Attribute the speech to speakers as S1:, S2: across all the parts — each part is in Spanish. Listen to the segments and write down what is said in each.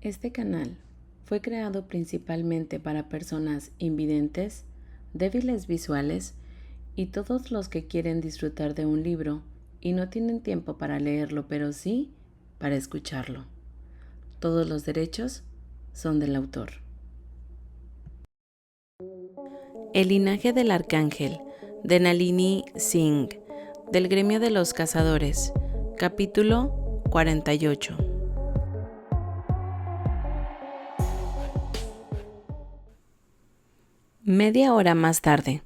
S1: Este canal fue creado principalmente para personas invidentes, débiles visuales y todos los que quieren disfrutar de un libro y no tienen tiempo para leerlo, pero sí para escucharlo. Todos los derechos son del autor. El linaje del arcángel, de Nalini Singh, del gremio de los cazadores, capítulo 48. Media hora más tarde,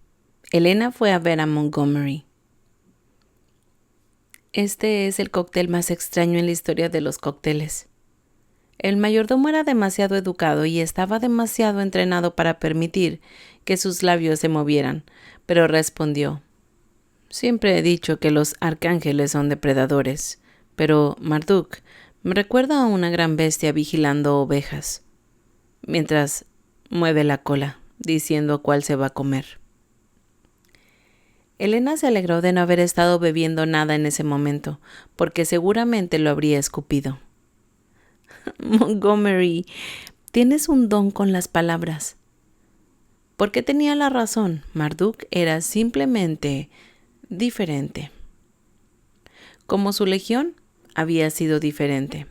S1: Elena fue a ver a Montgomery. Este es el cóctel más extraño en la historia de los cócteles. El mayordomo era demasiado educado y estaba demasiado entrenado para permitir que sus labios se movieran, pero respondió: Siempre he dicho que los arcángeles son depredadores, pero Marduk me recuerda a una gran bestia vigilando ovejas, mientras mueve la cola, diciendo cuál se va a comer. Elena se alegró de no haber estado bebiendo nada en ese momento, porque seguramente lo habría escupido. Montgomery, tienes un don con las palabras. Porque tenía la razón, Marduk era simplemente diferente. Como su legión, había sido diferente.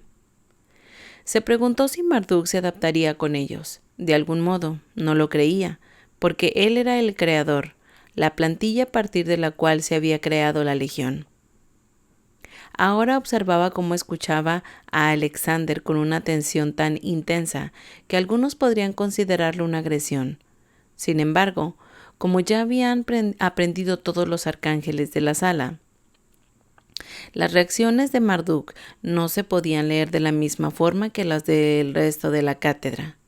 S1: Se preguntó si Marduk se adaptaría con ellos. De algún modo, no lo creía, porque él era el creador, la plantilla a partir de la cual se había creado la legión. Ahora observaba cómo escuchaba a Alexander con una atención tan intensa que algunos podrían considerarlo una agresión. Sin embargo, como ya habían aprendido todos los arcángeles de la sala, las reacciones de Marduk no se podían leer de la misma forma que las del resto de la cátedra.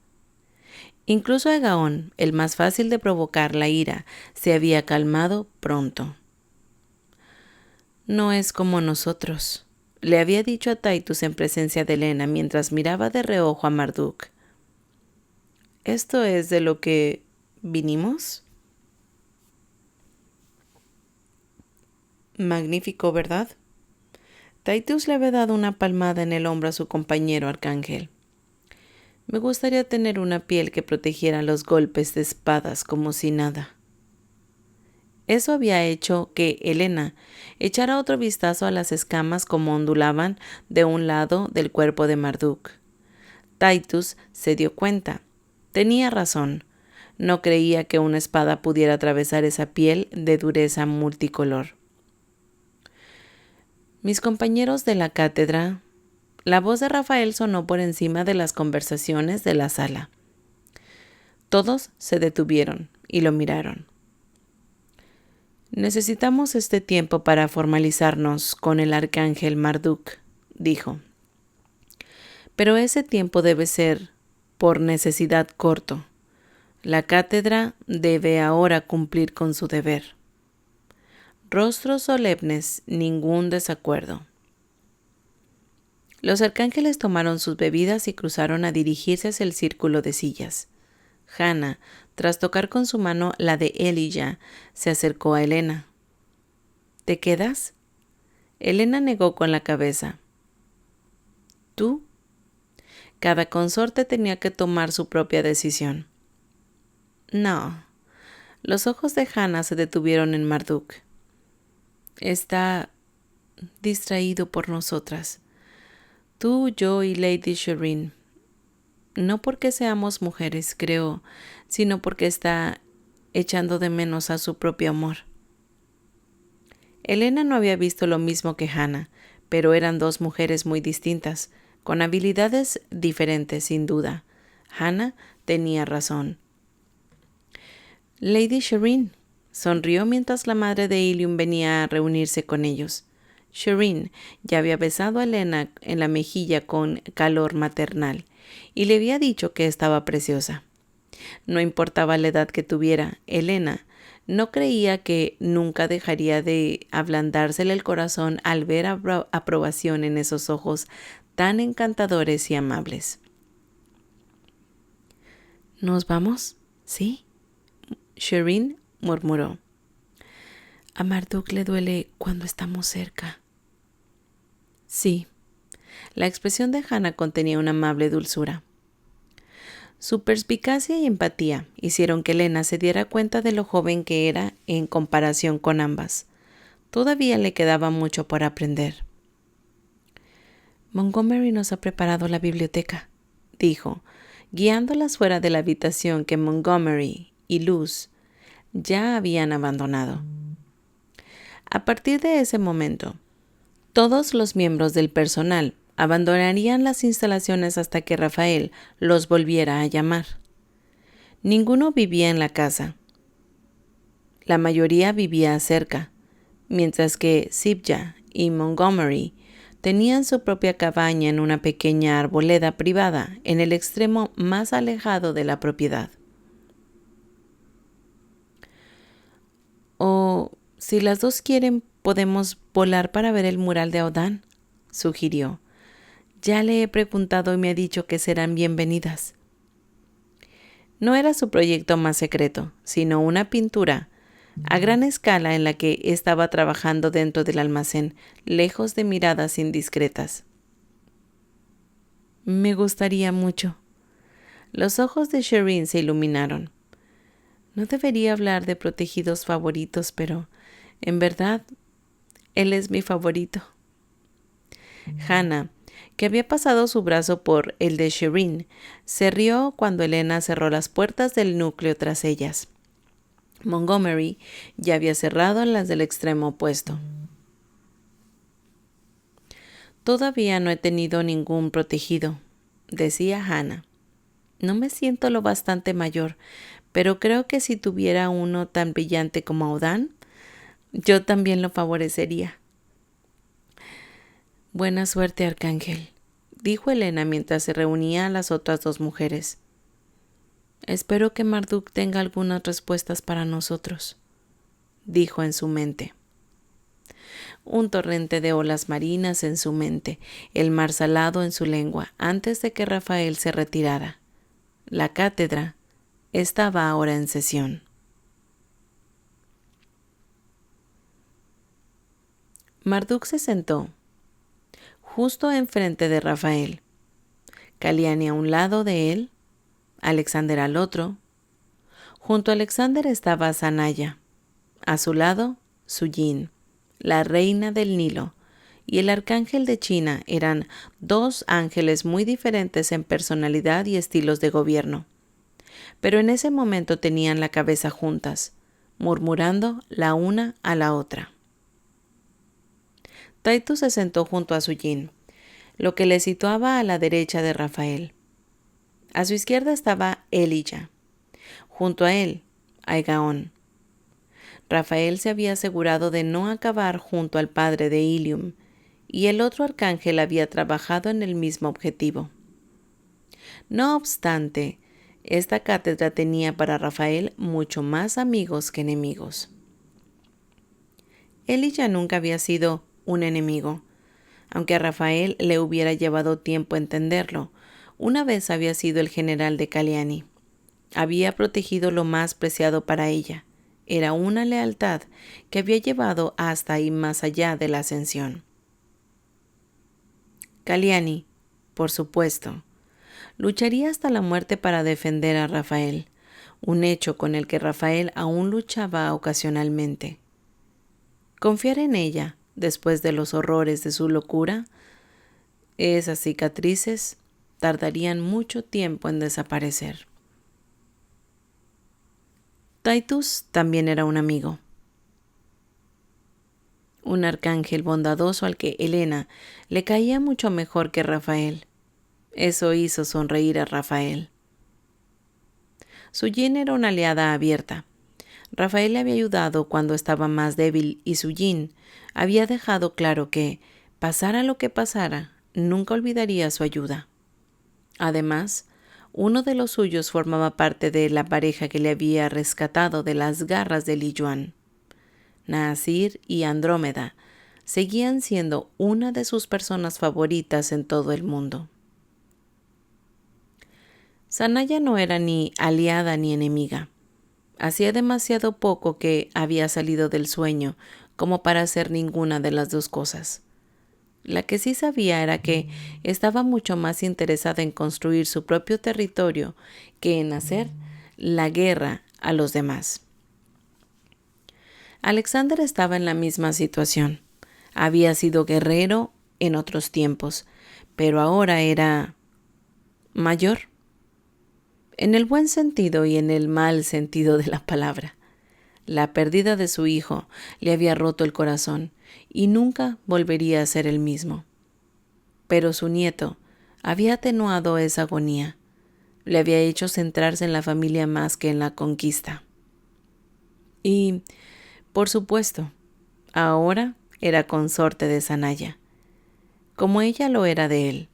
S1: Incluso Egaón, el más fácil de provocar la ira, se había calmado pronto. No es como nosotros, le había dicho a Titus en presencia de Helena mientras miraba de reojo a Marduk. ¿Esto es de lo que vinimos? Magnífico, ¿verdad? Titus le había dado una palmada en el hombro a su compañero arcángel. Me gustaría tener una piel que protegiera los golpes de espadas como si nada. Eso había hecho que Helena echara otro vistazo a las escamas como ondulaban de un lado del cuerpo de Marduk. Titus se dio cuenta. Tenía razón. No creía que una espada pudiera atravesar esa piel de dureza multicolor. Mis compañeros de la cátedra. La voz de Rafael sonó por encima de las conversaciones de la sala. Todos se detuvieron y lo miraron. Necesitamos este tiempo para formalizarnos con el arcángel Marduk, dijo. Pero ese tiempo debe ser, por necesidad, corto. La cátedra debe ahora cumplir con su deber. Rostros solemnes, ningún desacuerdo. Los arcángeles tomaron sus bebidas y cruzaron a dirigirse hacia el círculo de sillas. Hannah, tras tocar con su mano la de Elijah, se acercó a Helena. ¿Te quedas? Helena negó con la cabeza. ¿Tú? Cada consorte tenía que tomar su propia decisión. No. Los ojos de Hannah se detuvieron en Marduk. Está distraído por nosotras. Tú, yo y Lady Shireen. No porque seamos mujeres, creo, sino porque está echando de menos a su propio amor. Helena no había visto lo mismo que Hannah, pero eran dos mujeres muy distintas, con habilidades diferentes, sin duda. Hannah tenía razón. Lady Shireen sonrió mientras la madre de Ilium venía a reunirse con ellos. Shireen ya había besado a Helena en la mejilla con calor maternal y le había dicho que estaba preciosa. No importaba la edad que tuviera, Helena no creía que nunca dejaría de ablandársele el corazón al ver aprobación en esos ojos tan encantadores y amables. ¿Nos vamos? ¿Sí? Shireen murmuró. A Marduk le duele cuando estamos cerca. Sí, La expresión de Hannah contenía una amable dulzura. Su perspicacia y empatía hicieron que Elena se diera cuenta de lo joven que era en comparación con ambas. Todavía le quedaba mucho por aprender. Montgomery nos ha preparado la biblioteca, dijo, guiándolas fuera de la habitación que Montgomery y Luz ya habían abandonado. A partir de ese momento, todos los miembros del personal abandonarían las instalaciones hasta que Rafael los volviera a llamar. Ninguno vivía en la casa. La mayoría vivía cerca, mientras que Sibya y Montgomery tenían su propia cabaña en una pequeña arboleda privada en el extremo más alejado de la propiedad. O, si las dos quieren, podemos volar para ver el mural de Audán, sugirió. Ya le he preguntado y me ha dicho que serán bienvenidas. No era su proyecto más secreto, sino una pintura a gran escala en la que estaba trabajando dentro del almacén, lejos de miradas indiscretas. Me gustaría mucho. Los ojos de Shireen se iluminaron. No debería hablar de protegidos favoritos, pero, en verdad, él es mi favorito. Hannah, que había pasado su brazo por el de Shireen, se rió cuando Elena cerró las puertas del núcleo tras ellas. Montgomery ya había cerrado las del extremo opuesto. Todavía no he tenido ningún protegido, decía Hannah. No me siento lo bastante mayor, pero creo que si tuviera uno tan brillante como Audán, yo también lo favorecería. Buena suerte, Arcángel, dijo Elena mientras se reunía a las otras dos mujeres. Espero que Marduk tenga algunas respuestas para nosotros, dijo en su mente. Un torrente de olas marinas en su mente, el mar salado en su lengua, antes de que Rafael se retirara. La cátedra estaba ahora en sesión. Marduk se sentó justo enfrente de Rafael, Kalyani a un lado de él, Alexander al otro. Junto a Alexander estaba Sanaya, a su lado Suyin, la reina del Nilo, y el arcángel de China. Eran dos ángeles muy diferentes en personalidad y estilos de gobierno, pero en ese momento tenían la cabeza juntas, murmurando la una a la otra. Taitu se sentó junto a Suyin, lo que le situaba a la derecha de Rafael. A su izquierda estaba Elijah. Junto a él, Aigaon. Rafael se había asegurado de no acabar junto al padre de Ilium, y el otro arcángel había trabajado en el mismo objetivo. No obstante, esta cátedra tenía para Rafael mucho más amigos que enemigos. Elijah nunca había sido un enemigo, aunque a Rafael le hubiera llevado tiempo entenderlo. Una vez había sido el general de Kalyani. Había protegido lo más preciado para ella. Era una lealtad que había llevado hasta y más allá de la ascensión. Kalyani, por supuesto, lucharía hasta la muerte para defender a Rafael, un hecho con el que Rafael aún luchaba ocasionalmente. Confiar en ella, después de los horrores de su locura, esas cicatrices tardarían mucho tiempo en desaparecer. Titus también era un amigo, un arcángel bondadoso al que Elena le caía mucho mejor que Rafael. Eso hizo sonreír a Rafael. Suyin era una aliada abierta. Rafael le había ayudado cuando estaba más débil y Suyin había dejado claro que, pasara lo que pasara, nunca olvidaría su ayuda. Además, uno de los suyos formaba parte de la pareja que le había rescatado de las garras de Li Yuan. Nasir y Andrómeda seguían siendo una de sus personas favoritas en todo el mundo. Sanaya no era ni aliada ni enemiga. Hacía demasiado poco que había salido del sueño como para hacer ninguna de las dos cosas. La que sí sabía era que estaba mucho más interesada en construir su propio territorio que en hacer la guerra a los demás. Alexander estaba en la misma situación. Había sido guerrero en otros tiempos, pero ahora era mayor, en el buen sentido y en el mal sentido de la palabra. La pérdida de su hijo le había roto el corazón y nunca volvería a ser el mismo. Pero su nieto había atenuado esa agonía. Le había hecho centrarse en la familia más que en la conquista. Y, por supuesto, ahora era consorte de Sanaya, como ella lo era de él.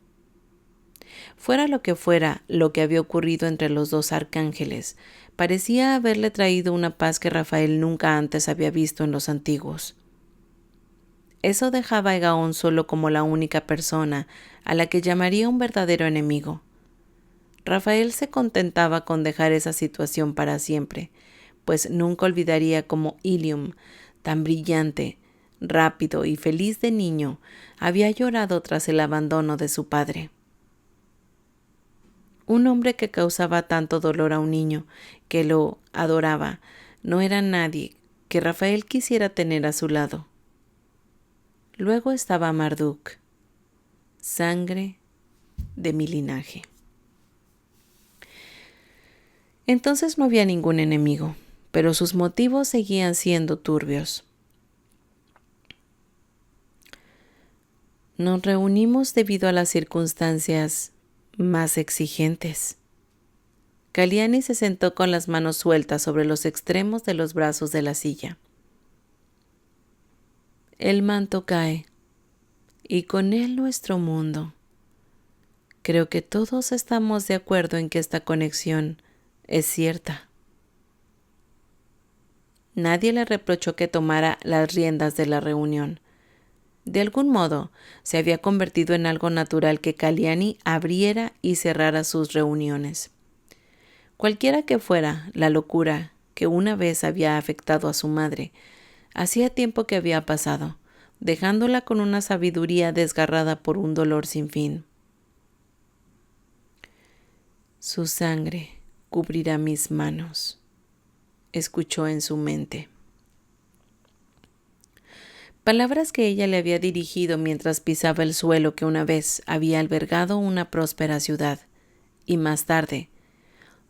S1: Fuera lo que había ocurrido entre los dos arcángeles, parecía haberle traído una paz que Rafael nunca antes había visto en los antiguos. Eso dejaba a Egaón solo como la única persona a la que llamaría un verdadero enemigo. Rafael se contentaba con dejar esa situación para siempre, pues nunca olvidaría cómo Ilium, tan brillante, rápido y feliz de niño, había llorado tras el abandono de su padre. Un hombre que causaba tanto dolor a un niño que lo adoraba no era nadie que Rafael quisiera tener a su lado. Luego estaba Marduk, sangre de mi linaje. Entonces no había ningún enemigo, pero sus motivos seguían siendo turbios. Nos reunimos debido a las circunstancias más exigentes. Kaliani se sentó con las manos sueltas sobre los extremos de los brazos de la silla. El manto cae, y con él nuestro mundo. Creo que todos estamos de acuerdo en que esta conexión es cierta. Nadie le reprochó que tomara las riendas de la reunión. De algún modo, se había convertido en algo natural que Kaliani abriera y cerrara sus reuniones. Cualquiera que fuera la locura que una vez había afectado a su madre, hacía tiempo que había pasado, dejándola con una sabiduría desgarrada por un dolor sin fin. Su sangre cubrirá mis manos, escuchó en su mente. Palabras que ella le había dirigido mientras pisaba el suelo que una vez había albergado una próspera ciudad, y más tarde,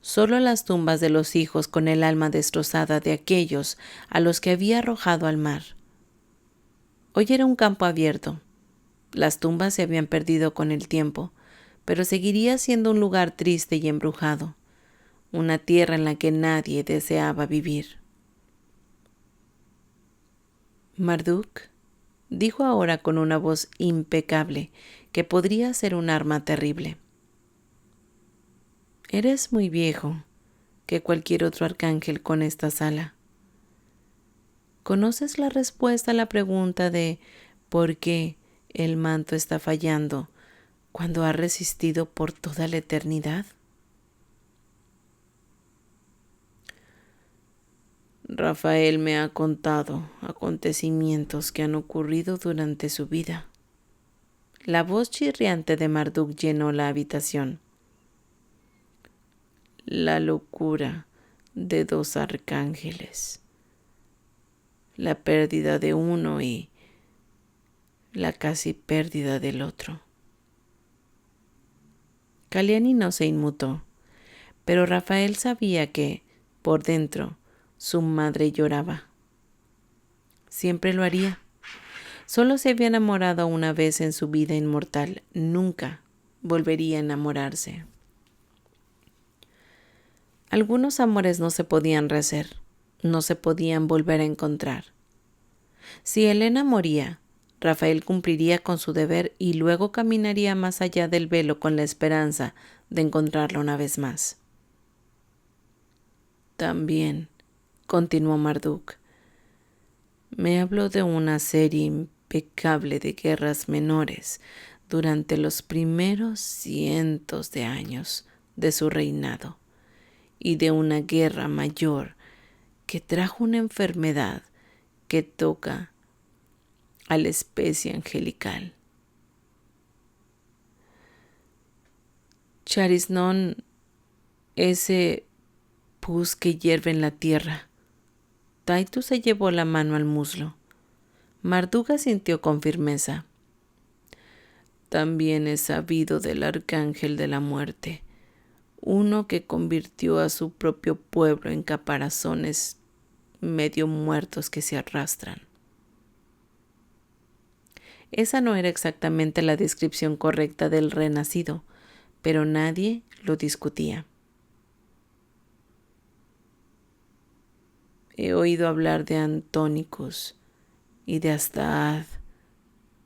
S1: solo las tumbas de los hijos con el alma destrozada de aquellos a los que había arrojado al mar. Hoy era un campo abierto. Las tumbas se habían perdido con el tiempo, pero seguiría siendo un lugar triste y embrujado, una tierra en la que nadie deseaba vivir. Marduk dijo ahora con una voz impecable que podría ser un arma terrible. Eres muy viejo que cualquier otro arcángel con esta sala. ¿Conoces la respuesta a la pregunta de por qué el manto está fallando cuando ha resistido por toda la eternidad? Rafael me ha contado acontecimientos que han ocurrido durante su vida. La voz chirriante de Marduk llenó la habitación. La locura de dos arcángeles, la pérdida de uno y la casi pérdida del otro. Kaliani no se inmutó, pero Rafael sabía que, por dentro, su madre lloraba. Siempre lo haría. Solo se había enamorado una vez en su vida inmortal. Nunca volvería a enamorarse. Algunos amores no se podían rehacer, no se podían volver a encontrar. Si Helena moría, Rafael cumpliría con su deber y luego caminaría más allá del velo con la esperanza de encontrarla una vez más. También, continuó Marduk, me habló de una serie impecable de guerras menores durante los primeros cientos de años de su reinado y de una guerra mayor que trajo una enfermedad que toca a la especie angelical. Charisnon, ese pus que hierve en la tierra. Titus se llevó la mano al muslo. Marduk asintió con firmeza. También he sabido del arcángel de la muerte, uno que convirtió a su propio pueblo en caparazones medio muertos que se arrastran. Esa no era exactamente la descripción correcta del renacido, pero nadie lo discutía. He oído hablar de Antónicos y de Astad,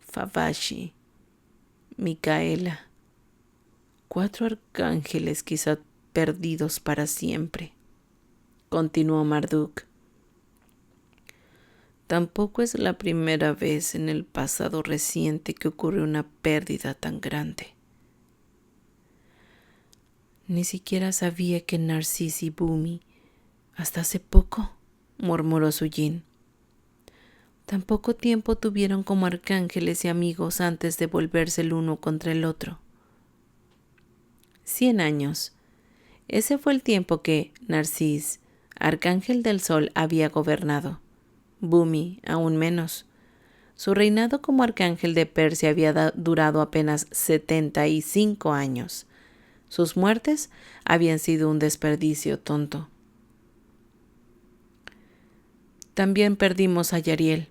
S1: Favashi, Micaela, 4 arcángeles quizá perdidos para siempre, continuó Marduk. Tampoco es la primera vez en el pasado reciente que ocurre una pérdida tan grande. Ni siquiera sabía que Narcis y Bumi, hasta hace poco, murmuró Sujin. Tan poco tiempo tuvieron como arcángeles y amigos antes de volverse el uno contra el otro. 100 años. Ese fue el tiempo que Narcis, arcángel del sol, había gobernado. Bumi, aún menos. Su reinado como arcángel de Persia había durado apenas 75 años. Sus muertes habían sido un desperdicio tonto. También perdimos a Yariel.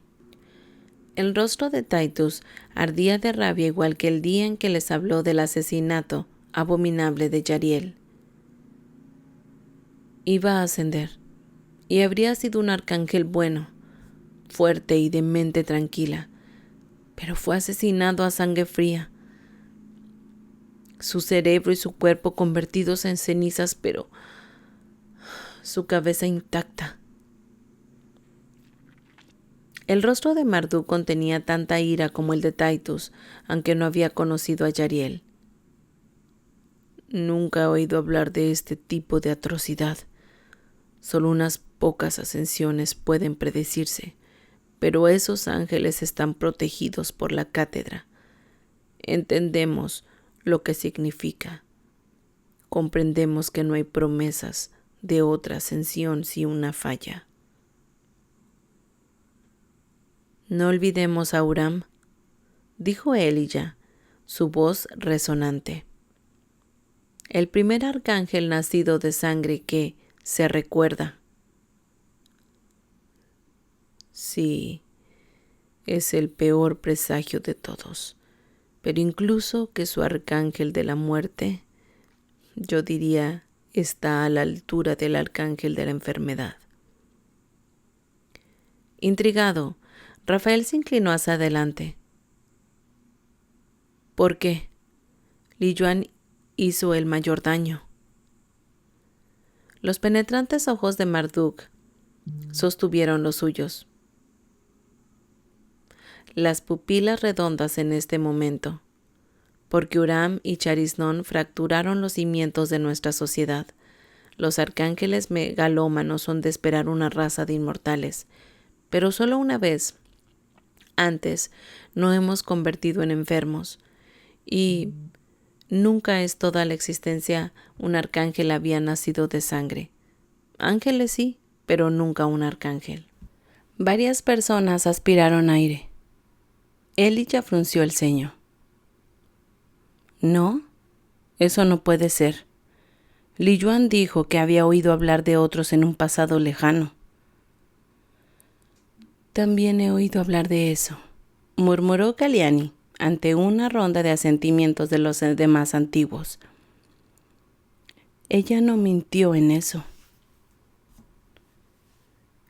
S1: El rostro de Titus ardía de rabia igual que el día en que les habló del asesinato abominable de Yariel. Iba a ascender, y habría sido un arcángel bueno, fuerte y de mente tranquila, pero fue asesinado a sangre fría. Su cerebro y su cuerpo convertidos en cenizas, pero su cabeza intacta. El rostro de Marduk contenía tanta ira como el de Titus, aunque no había conocido a Yariel. Nunca he oído hablar de este tipo de atrocidad. Solo unas pocas ascensiones pueden predecirse, pero esos ángeles están protegidos por la cátedra. Entendemos lo que significa. Comprendemos que no hay promesas de otra ascensión si una falla. No olvidemos a Uram, dijo Elijah, su voz resonante. El primer arcángel nacido de sangre que se recuerda. Sí, es el peor presagio de todos, pero incluso que su arcángel de la muerte, yo diría, está a la altura del arcángel de la enfermedad. Intrigado, Rafael se inclinó hacia adelante. ¿Por qué? Li Yuan hizo el mayor daño. Los penetrantes ojos de Marduk sostuvieron los suyos. Las pupilas redondas en este momento, porque Uram y Charisnon fracturaron los cimientos de nuestra sociedad. Los arcángeles megalómanos son de esperar una raza de inmortales, pero solo una vez. Antes no hemos convertido en enfermos, y nunca es toda la existencia un arcángel había nacido de sangre. Ángeles sí, pero nunca un arcángel. Varias personas aspiraron aire. Elijah frunció el ceño. No, eso no puede ser. Li Yuan dijo que había oído hablar de otros en un pasado lejano. También he oído hablar de eso, murmuró Kalyani ante una ronda de asentimientos de los demás antiguos. Ella no mintió en eso.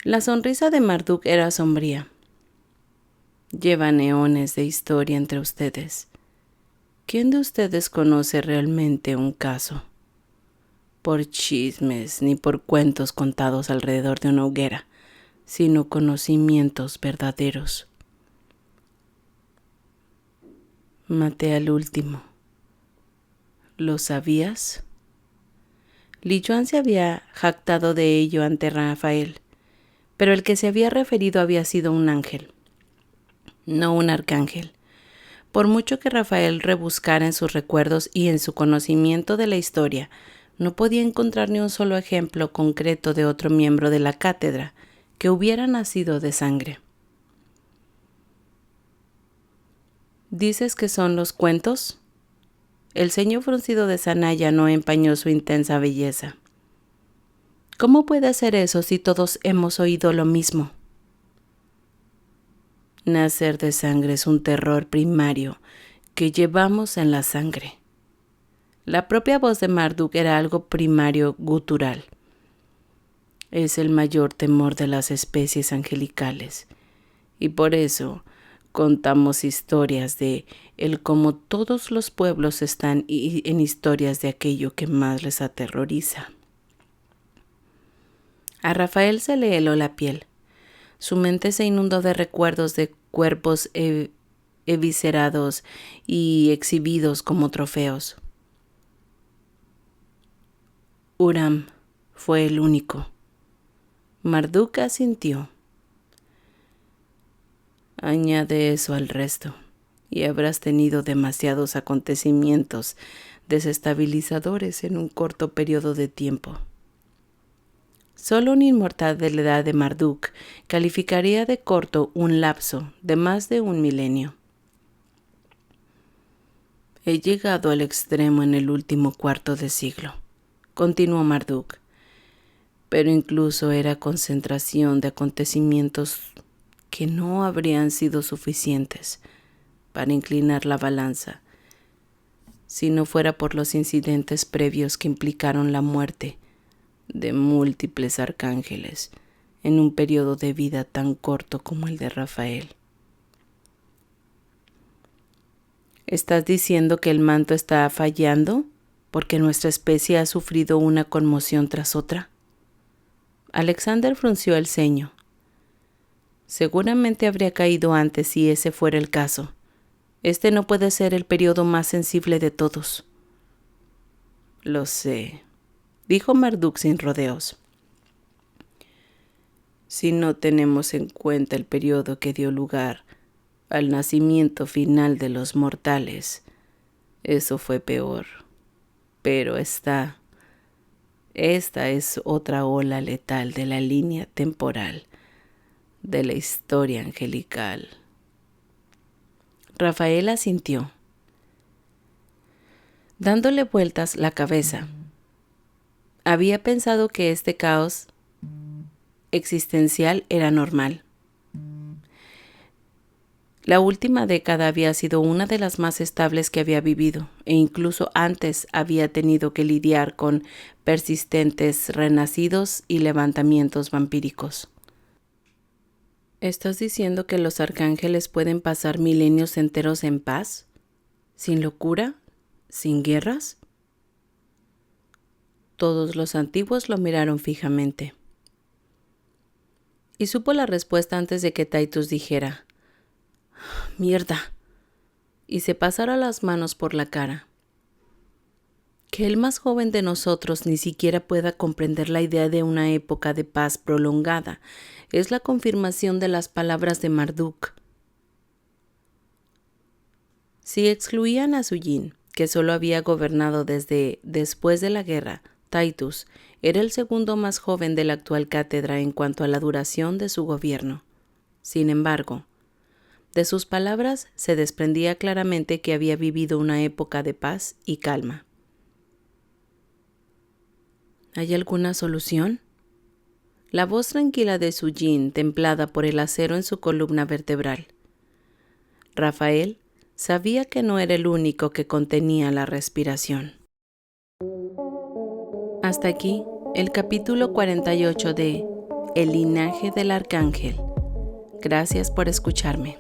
S1: La sonrisa de Marduk era sombría. Llevan eones de historia entre ustedes. ¿Quién de ustedes conoce realmente un caso? Por chismes ni por cuentos contados alrededor de una hoguera, sino conocimientos verdaderos. Maté al último. ¿Lo sabías? Li Yuan se había jactado de ello ante Rafael, pero el que se había referido había sido un ángel, no un arcángel. Por mucho que Rafael rebuscara en sus recuerdos y en su conocimiento de la historia, no podía encontrar ni un solo ejemplo concreto de otro miembro de la cátedra que hubiera nacido de sangre. ¿Dices que son los cuentos? El ceño fruncido de Sanaya no empañó su intensa belleza. ¿Cómo puede ser eso si todos hemos oído lo mismo? Nacer de sangre es un terror primario que llevamos en la sangre. La propia voz de Marduk era algo primario gutural. Es el mayor temor de las especies angelicales, y por eso contamos historias de el cómo todos los pueblos están en historias de aquello que más les aterroriza. A Rafael se le heló la piel. Su mente se inundó de recuerdos de cuerpos eviscerados y exhibidos como trofeos. Uram fue el único. Marduk asintió. Añade eso al resto, y habrás tenido demasiados acontecimientos desestabilizadores en un corto periodo de tiempo. Solo un inmortal de la edad de Marduk calificaría de corto un lapso de más de 1 milenio. He llegado al extremo en el último cuarto de siglo, continuó Marduk, pero incluso era concentración de acontecimientos que no habrían sido suficientes para inclinar la balanza si no fuera por los incidentes previos que implicaron la muerte de múltiples arcángeles en un periodo de vida tan corto como el de Rafael. ¿Estás diciendo que el manto está fallando porque nuestra especie ha sufrido una conmoción tras otra? Alexander frunció el ceño. Seguramente habría caído antes si ese fuera el caso. Este no puede ser el periodo más sensible de todos. Lo sé, dijo Marduk sin rodeos. Si no tenemos en cuenta el periodo que dio lugar al nacimiento final de los mortales, eso fue peor. Pero esta es otra ola letal de la línea temporal de la historia angelical. Rafael asintió, dándole vueltas la cabeza. Había pensado que este caos existencial era normal. La última década había sido una de las más estables que había vivido, e incluso antes había tenido que lidiar con persistentes renacidos y levantamientos vampíricos. ¿Estás diciendo que los arcángeles pueden pasar milenios enteros en paz? ¿Sin locura? ¿Sin guerras? Todos los antiguos lo miraron fijamente. Y supo la respuesta antes de que Titus dijera, «Mierda», y se pasara las manos por la cara. Que el más joven de nosotros ni siquiera pueda comprender la idea de una época de paz prolongada es la confirmación de las palabras de Marduk. Si excluían a Sujin, que solo había gobernado desde después de la guerra, Titus era el segundo más joven de la actual cátedra en cuanto a la duración de su gobierno. Sin embargo, de sus palabras se desprendía claramente que había vivido una época de paz y calma. ¿Hay alguna solución? La voz tranquila de Sujin, templada por el acero en su columna vertebral. Rafael sabía que no era el único que contenía la respiración. Hasta aquí el capítulo 48 de El linaje del arcángel. Gracias por escucharme.